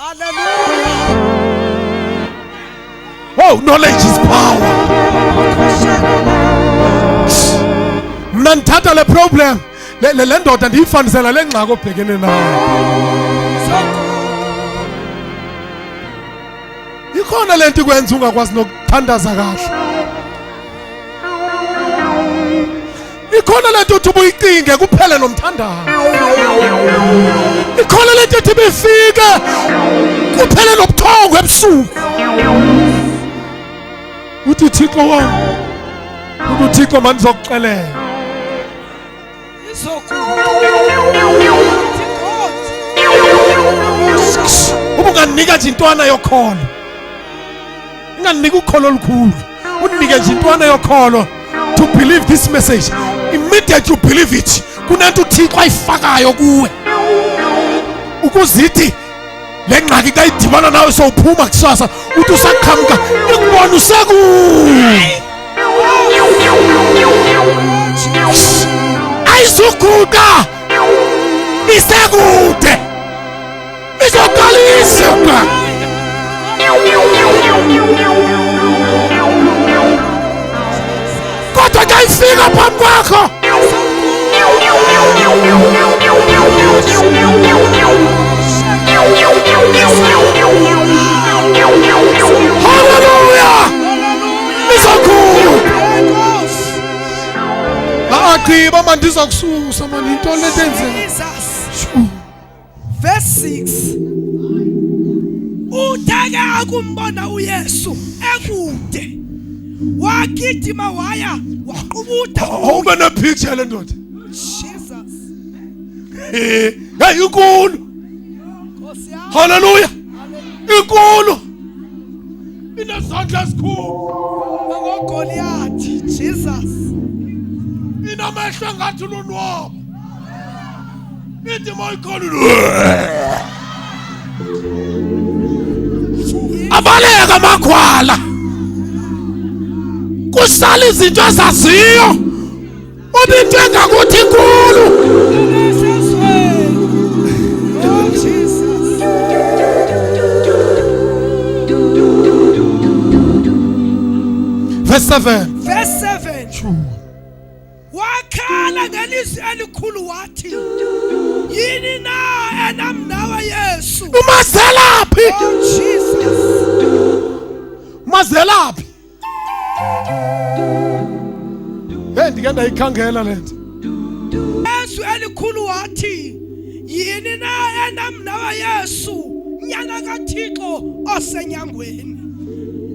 Hallelujah. Oh, knowledge is power. Mna ndithatha le problem le ndoda ndiyifanisela le ngxaki obhekene nayo. Ikhona lento ikwenza ungakwazi nokuthandaza kahle. Ikhona lento uthi ubuyicinge kuphele nomthandazo. Ikhona lento ethi befike kuphele nobuthongo ebusuku. Uthi Thixo wami, uThixo manje uzokuxelela. Ubunganika nje intwana yokholo. Unganika ukholo olukhulu. Unike nje intwana yokholo to believe this message. Immediately you believe it. Kunento uThixo ayifakayo kuwe. Ukuzithi le ngxaki kayidibana nawe sowuphuma kusasa uthi usaqhamuka ikubona useku. Ayizuguqa isekude izoqalisa kodwa xa ifika phambi kwakho hallelujah izokhulu aqhiba manje izokususa manje into letenzeka. Verse 6. Utake akumbona uYesu ekude wagidima waya waqubutha. Ube ne picture le ndoda. Jesus. Hey inkulu. Hallelujah. Inkulu. Inesandla esikhulu. NgoGoliath. Jesus. Inamehlo ngathi lunwabo. Ithi moyikhulu. Abaleka amakhwala. Kusala izinto ezaziyo. Ubinto engakuthi inkulu. Verse 7. Verse 7. Wakhala ngelizwi elikhulu wathi, yini na enamnawa Yesu? Umazelaphi? Oh Jesus. Mazelaphi? Hey, ndike ndayikhangela lento. Yesu elikhulu wathi, yini na enamnawa Yesu? Nyana kaThixo osenyangweni.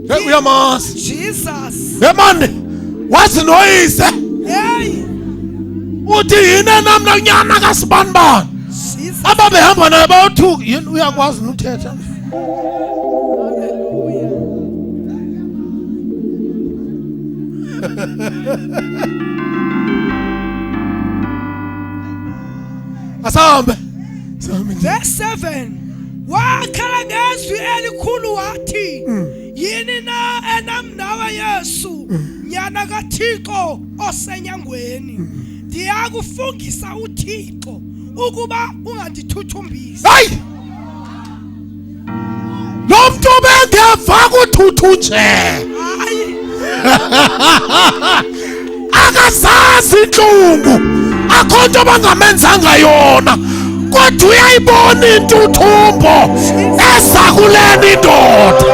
Hey, uyamazi. Jesus. Hey manje, wazi noyise. Hey. Uthi yini namna nyana kasibanibani? Jesus. Ababehamba naye bayothuka. Yini uyakwazi nuthetha? Asambe. Verse 7. Wakhala ngezwi elikhulu wathi, yini na enamnawa Yesu? Nyana kaThixo osenyangweni. Ndiyakufungisa uThixo ukuba ungandithuthumbisi. Hayi! Lo mntu bengeva kuthuthu nje. Hayi. Akazazi inhlungu. Akho nto bangamenzanga yona. Kodwa uyayibona intuthumbo esakuleni indoda.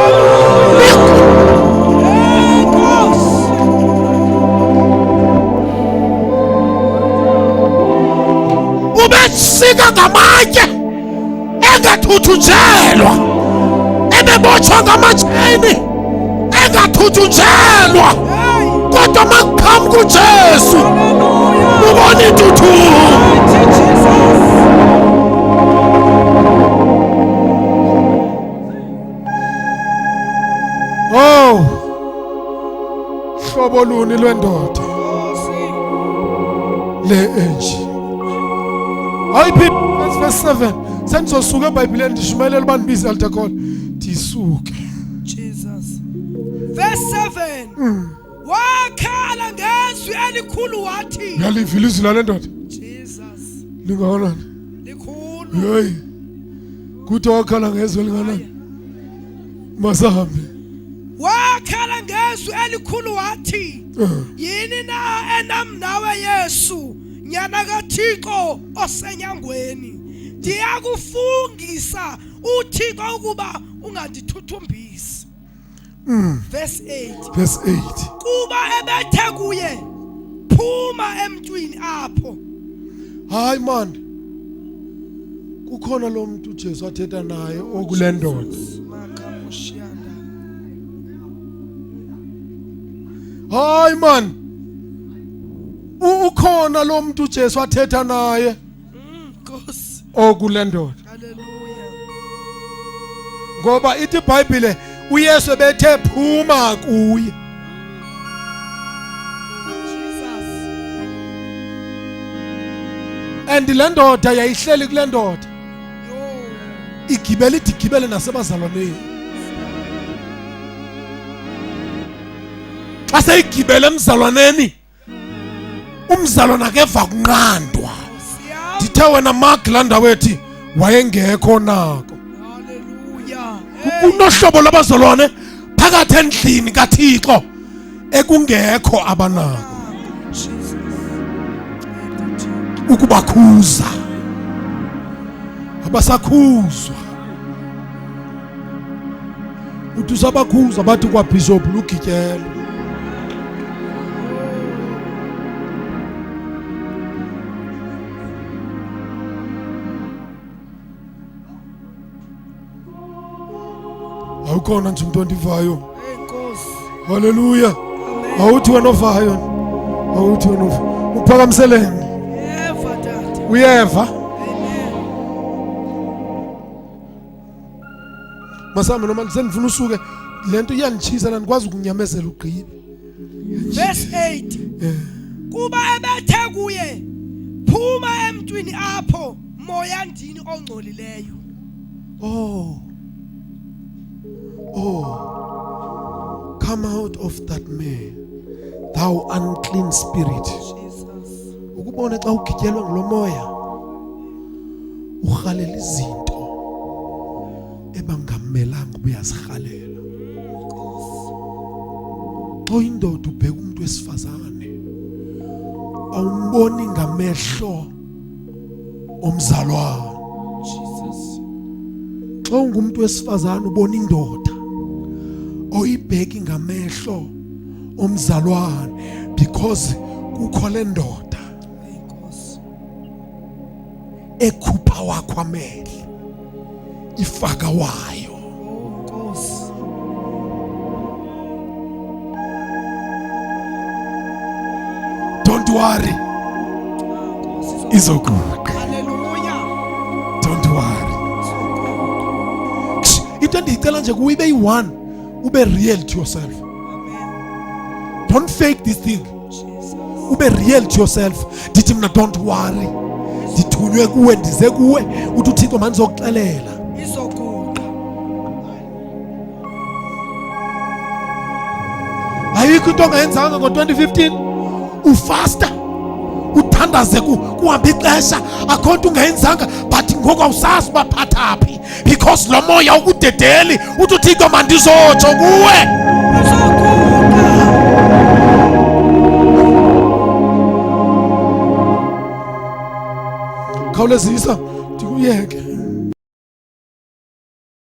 Ubesika ngamatye engathuthujelwa. Ebebotshwa ngamatsheni engathuthujelwa. Kodwa makuqhamuka uJesu ubona intuthumbo. Oh, hlobo luni lwendoda le enje. Ayiphi verse 7. Sendizosuka eBhayibhelini ndishumayela ubani bizi altakhona. Ndisuke. Jesus. Verse 7. Wakhala ngezwi elikhulu wathi. Yalivila izwi lale ndoda. Jesus. Lingaonani? Likhulu. Hey. kuthi wakhala ngezwi elingana masahambe wakhala ngezwi elikhulu wathi yini na enam nawe Yesu nyana kaThixo osenyangweni ndiyakufungisa uThixo ukuba ungandithuthumbisi. Verse 8 kuba ebethe kuye phuma emntwini apho. hayi man kukhona lo muntu uJesu athetha naye okule ndoda. hayi man ukhona lo muntu uJesu athetha naye Nkosi okule ndoda. haleluya. Ngoba ithi iBhayibhile uYesu bethe phuma kuye. Jesus And le ndoda yayihleli kule ndoda yo igibele igibele nasebazalwaneni. Xa seyigibele emzalwaneni umzalwana akeva kunqandwa. siyam. Dithe wena Mark landa wethi wayengekho nako. Haleluya. Kunohlobo labazalwane phakathi endlini kaThixo ekungekho abanako Jesus ukubakhuza abasakhuzwa. Uthi usabakhuza bathi kwa Bishop Lugityelo. Awukhona nje umuntu ondivayo. Nkosi Haleluya. amen. Awuthi wena ovayo. Awuthi wena uphakamiseleni. Eva dad Uyeva? amen. Masami noma sendifuna usuke lento iyanitshisa la nikwazi ukunyamezela ugqibe. Verse 8 kuba ebethe kuye phuma emntwini apho moya ndini ongcolileyo. Come out of that man, thou unclean spirit. Jesus Ukubona xa ugityelwa ngulomoya urhalela izinto ebangamelanga ubuyazihalela. Xa indoda ubheka umuntu wesifazane awumboni ngamehlo omzalwane. Jesus Xa ungumuntu wesifazane ubona indoda oyibheki ngamehlo omzalwane because kukho le ndoda Nkosi ekhupha wakho amehlo ifaka wayo. Nkosi Don't worry, izokuqa. haleluya. Don't worry. Into endiyicela nje kuwe ibe yi-one, ube real to yourself. Amen. Don't fake this thing. Jesus Ube real to yourself. Dithi mina don't worry. Ndithunywe kuwe ndize kuwe uthi uThixo mandizokuxelela. izokuqa. Ayikho into ongayenzanga ngo-2015 ufasta uthandaze kuhamba ixesha akho nto ungayenzanga but ngoku awusazi ubaphatha phi because lo moya ukudedeli uthi uThixo mandizotsho kuwe. Izokuqa. Khawulezisa ndikuyeke